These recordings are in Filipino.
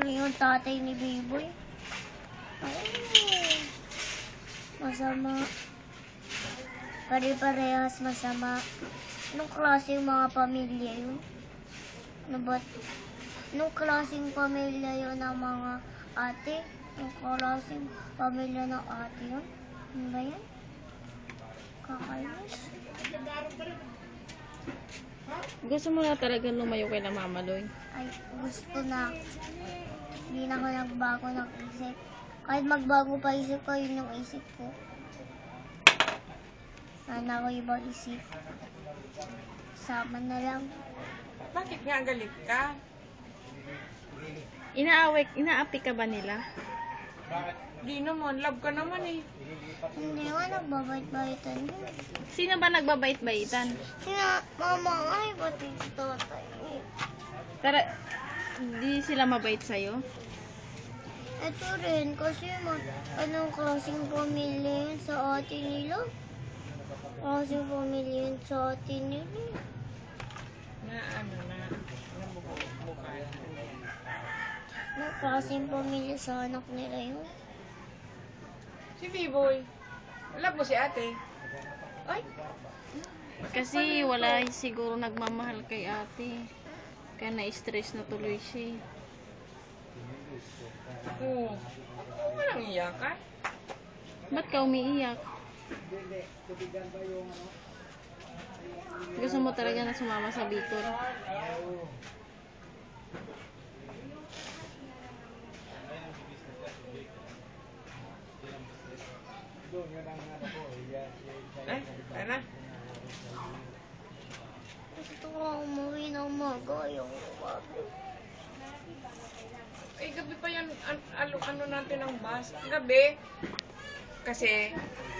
yung tatay ni Biboy. Ay, masama. Pare-parehas masama. Anong klaseng mga pamilya yun? Ano ba? Anong klaseng pamilya yun ng mga ate? Anong klaseng pamilya ng ate yun? Ano ba yan? Kakainis. Gusto mo na talaga lumayo kay na Mama Loy? Ay, gusto na. Hindi na ako nagbago ng isip. Kahit magbago pa isip ko, yun yung isip ko. Sana ako ibang isip. Sama na lang. Bakit nga galit ka? Inaapi ka ba nila? Di naman, love ka naman eh. Hindi nga, nagbabait-baitan yun. Sino ba nagbabait-baitan? Sina, mama ay, pati si tatay. Pero, di sila mabait sa'yo? Ito rin, kasi anong klaseng pamilya yun sa atin nila? Klaseng pamilya yun sa atin nila. Na ano na, nabubuka na. Anong klaseng pamilya sa anak nila yun? Si Biboy, love mo si ate. Ay, Kasi wala siguro nagmamahal kay ate. Kaya na-stress na tuloy siya. oo. Walang iyakan. Ba't ka umiiyak? Gusto mo talaga na sumama sa Bicol? Eh, ano? Gusto ko umuwi ng maga, yung babi. Eh, gabi pa yan, ano natin ang bus? Gabi? Kasi,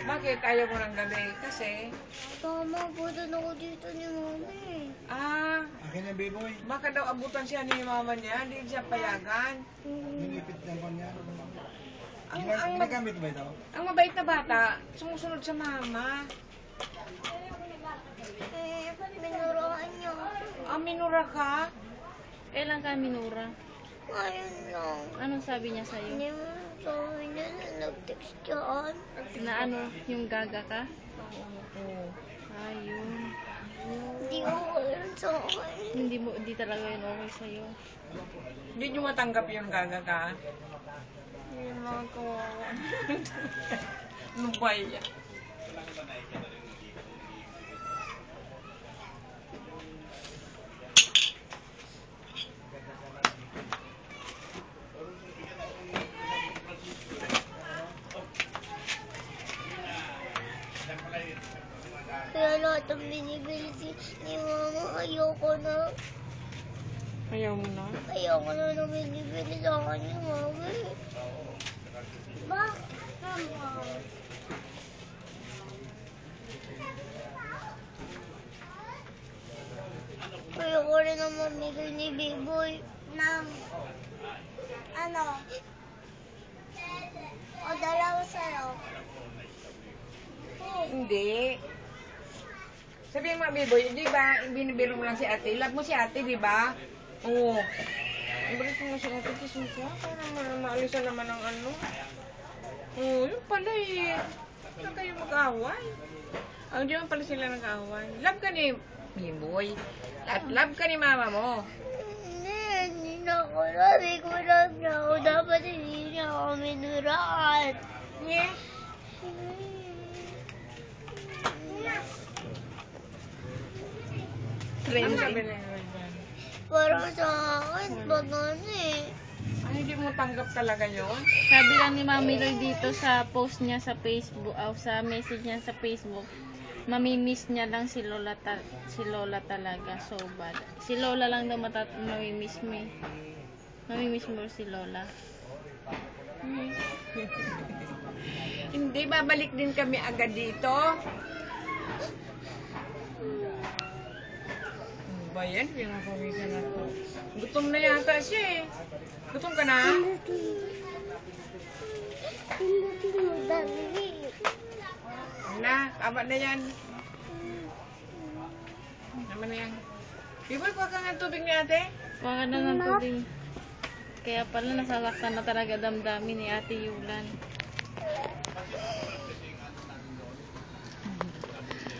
bakit ayaw mo ng gabi? Kasi, Tama, putan ako dito ni mami. Akin na Biboy. baka daw abutan siya ni mama niya, hindi siya payagan. Nilipit naman niya. Ang Ginagamit ba ito? Ang mabait na bata, sumusunod sa mama. Minuraan niya. Minura ka? Kailan ka minura? Ngayon lang. Anong sabi niya sa'yo? Hindi mo sabi niya na nag-text dyan. Na ano, yung gaga ka? Oo. Ayun. Hindi ko yun sa akin. Hindi talaga yun okay sa'yo. Hindi nyo matanggap yung gaga ka? Hindi mga kawawa. Ano ba yan? Kaya lahat ang binibili ni mama, ayoko na. Ayaw mo na? Ayoko na nang binibili sa akin ni mama. Bakit naman? Ayoko rin ang mamigay ni Biboy ng ano? O dalawa sa'yo. Hindi. Sabihin mo, Biboy, di ba, binibiro mo lang si ate. Love mo si ate, di ba? Oo. Ibalik mo si ate, kiss mo siya. Para maalisan naman ang ano. Oo, yun pala eh. Saan kayo mag-away? Hindi naman pala sila nag-away. Love ka ni Biboy. At love ka ni mama mo. Hindi na ako. Sabi ko lang na ako. Dapat hindi niya ako minuraan. Yeah. Ano sabi ni Roldan? Parang sa akin, pag ano eh. Hindi mo tanggap talaga yon? Sabi lang ni Mami Loy dito sa post niya sa Facebook, sa message niya sa Facebook, mamimiss niya lang si Lola talaga, so bad. Si Lola lang daw mamimiss mo eh. Mamimiss mo si Lola. Hindi, babalik din kami agad dito. Ano ba yan? Pinapawisan ako. Gutom na yata siya eh. Gutom ka na? Na, tama na yan. Tama na yan. Biboy, kuha ka nga tubig ni ate. Kuha ka na ng tubig. Kaya pala nasasaktan na talaga damdamin ni Ate Yulan.